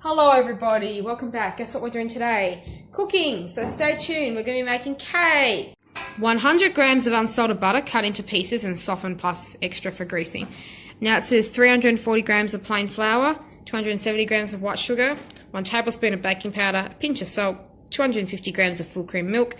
Hello everybody, welcome back. Guess what we're doing today? Cooking, so stay tuned. We're going to be making cake. 100 grams of unsalted butter cut into pieces and softened plus extra for greasing. Now it says 340 grams of plain flour, 270 grams of white sugar, 1 tablespoon of baking powder, a pinch of salt, 250 grams of full cream milk,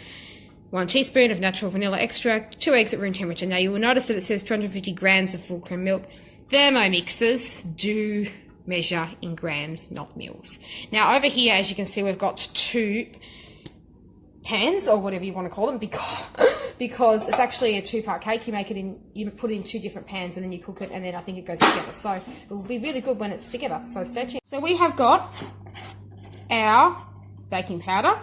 1 teaspoon of natural vanilla extract, 2 eggs at room temperature. Now you will notice that it says 250 grams of full cream milk. Thermomixers do measure in grams, not mils. Now over here, as you can see, we've got 2 pans, or whatever you want to call them, because it's actually a 2-part cake. You put it in 2 different pans and then you cook it, and then I think it goes together. So it will be really good when it's together. So stay tuned. So we have got our baking powder.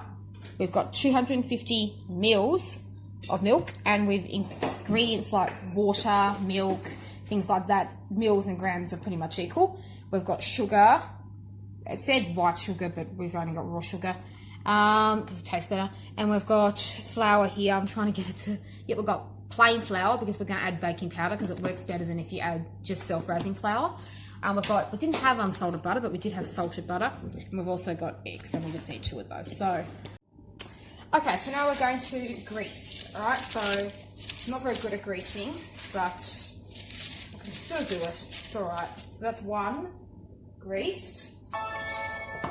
We've got 250 mils of milk, and with ingredients like water, milk, things like that. Mils and grams are pretty much equal. We've got sugar. It said white sugar, but we've only got raw sugar because it tastes better. And we've got flour here. I'm trying to get it to... Yeah, we've got plain flour because we're going to add baking powder because it works better than if you add just self-raising flour. We didn't have unsalted butter, but we did have salted butter. And we've also got eggs, and we just need 2 of those. So, okay, so now we're going to grease. All right, so I'm not very good at greasing, but I can still do it. It's all right. So that's 1 greased.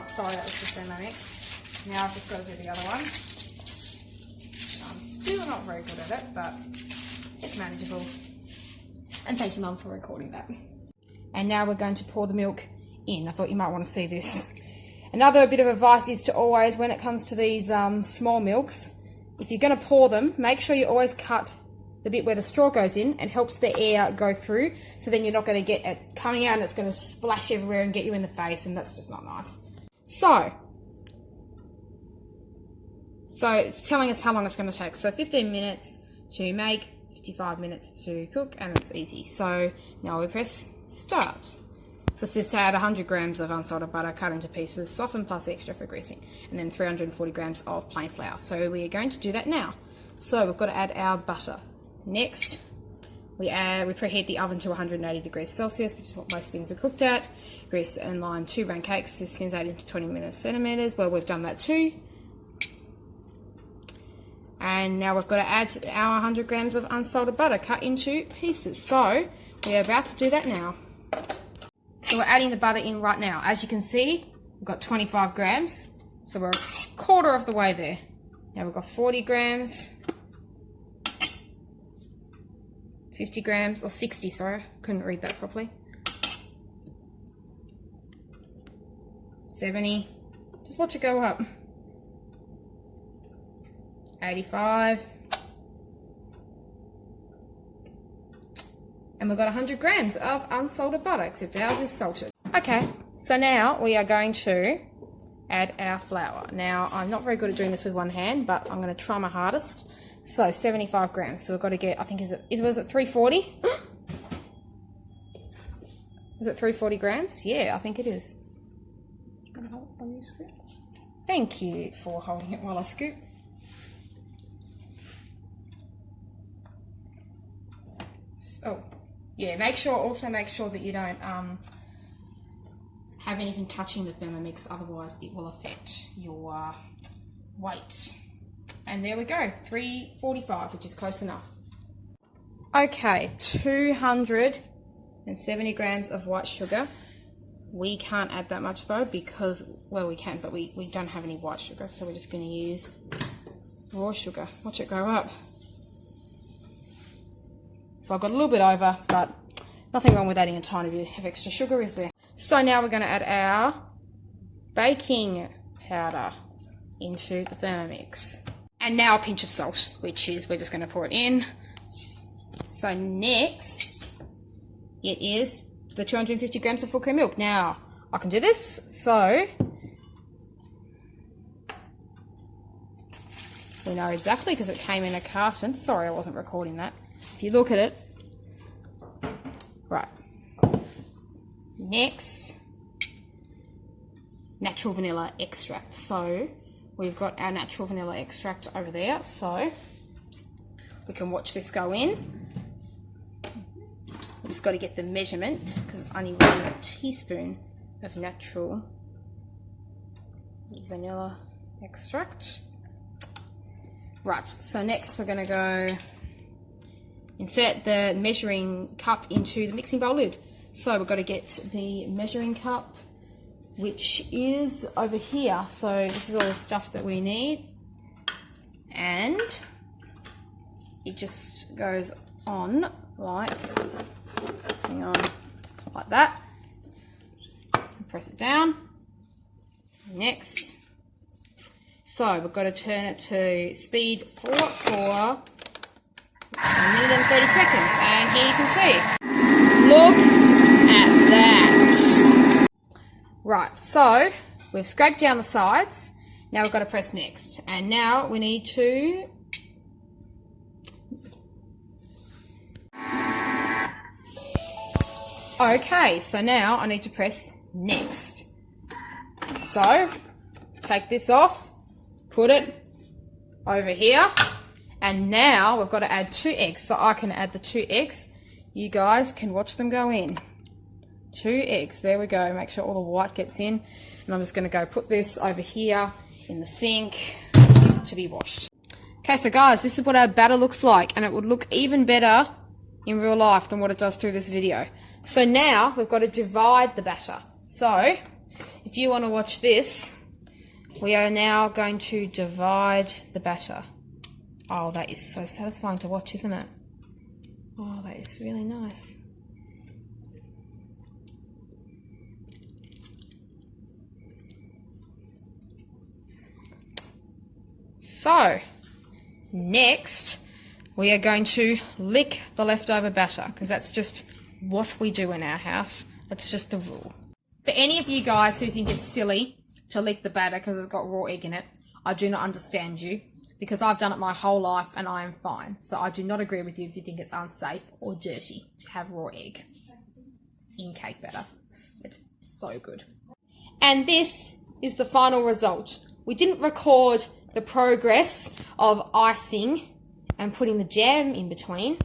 Sorry, that was just Thermomix. Now I've just got to do the other one. I'm still not very good at it, but it's manageable. And thank you, Mum, for recording that. And now we're going to pour the milk in. I thought you might want to see this. Another bit of advice is to always, when it comes to these small milks, if you're going to pour them, make sure you always cut the bit where the straw goes in and helps the air go through, so then you're not going to get it coming out and it's going to splash everywhere and get you in the face, and that's just not nice. So it's telling us how long it's going to take. So 15 minutes to make, 55 minutes to cook, and it's easy. So now we press start. So it says to add 100 grams of unsalted butter cut into pieces, softened plus extra for greasing, and then 340 grams of plain flour. So we are going to do that now. So we've got to add our butter. Next, we preheat the oven to 180 degrees Celsius, which is what most things are cooked at. Grease and line 2 round cakes. This spins 18 to 20 centimeters. Well, we've done that too. And now we've got to add our 100 grams of unsalted butter cut into pieces. So we are about to do that now. So we're adding the butter in right now. As you can see, we've got 25 grams. So we're a quarter of the way there. Now we've got 40 grams. 50 grams, or 60, sorry, couldn't read that properly. 70, just watch it go up. 85. And we've got 100 grams of unsalted butter, except ours is salted. Okay, so now we are going to add our flour. Now, I'm not very good at doing this with one hand, but I'm going to try my hardest. So 75 grams. So we've got to get, I think, was it 340? Was it 340 grams? Yeah, I think it is. Can I hold it while you scoop? Thank you for holding it while I scoop. Oh, yeah. Also make sure that you don't have anything touching the Thermomix, otherwise it will affect your weight. And there we go, 345, which is close enough. Okay, 270 grams of white sugar. We can't add that much though because, well, we can, but we don't have any white sugar, so we're just going to use raw sugar. Watch it go up. So I've got a little bit over, but nothing wrong with adding a tiny bit of extra sugar, is there? So now we're going to add our baking powder into the Thermomix. And now a pinch of salt, which is, we're just going to pour it in. So next, it is the 250 grams of full cream milk. Now, I can do this, so we know exactly because it came in a carton. Sorry, I wasn't recording that. If you look at it, right. Next, natural vanilla extract. So we've got our natural vanilla extract over there, so we can watch this go in. We've just got to get the measurement because it's only 1 teaspoon of natural vanilla extract. Right, so next we're going to go insert the measuring cup into the mixing bowl lid. So we've got to get the measuring cup, which is over here. So this is all the stuff that we need. And it just goes on like, hang on, like that. Press it down. Next. So we've got to turn it to speed 4 for 1 minute and 30 seconds. And here you can see. Look at that. Right, so we've scraped down the sides. Now we've got to press next. And now we need to okay, so now I need to press next. So take this off, put it over here, and now we've got to add 2 eggs. So I can add the 2 eggs. You guys can watch them go in. 2 eggs, there we go. Make sure all the white gets in. And I'm just going to go put this over here in the sink to be washed. Okay, so guys, this is what our batter looks like, and it would look even better in real life than what it does through this video. So now we've got to divide the batter. So if you want to watch this, we are now going to divide the batter. Oh, that is so satisfying to watch, isn't it? Oh, that is really nice. So next we are going to lick the leftover batter, because that's just what we do in our house. That's just the rule. For any of you guys who think it's silly to lick the batter because it's got raw egg in it, I do not understand you, because I've done it my whole life and I am fine. So I do not agree with you if you think it's unsafe or dirty to have raw egg in cake batter. It's so good. And this is the final result. We didn't record the progress of icing and putting the jam in between,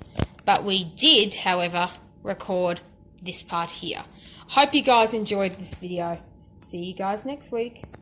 but we did, however, record this part here. Hope you guys enjoyed this video. See you guys next week.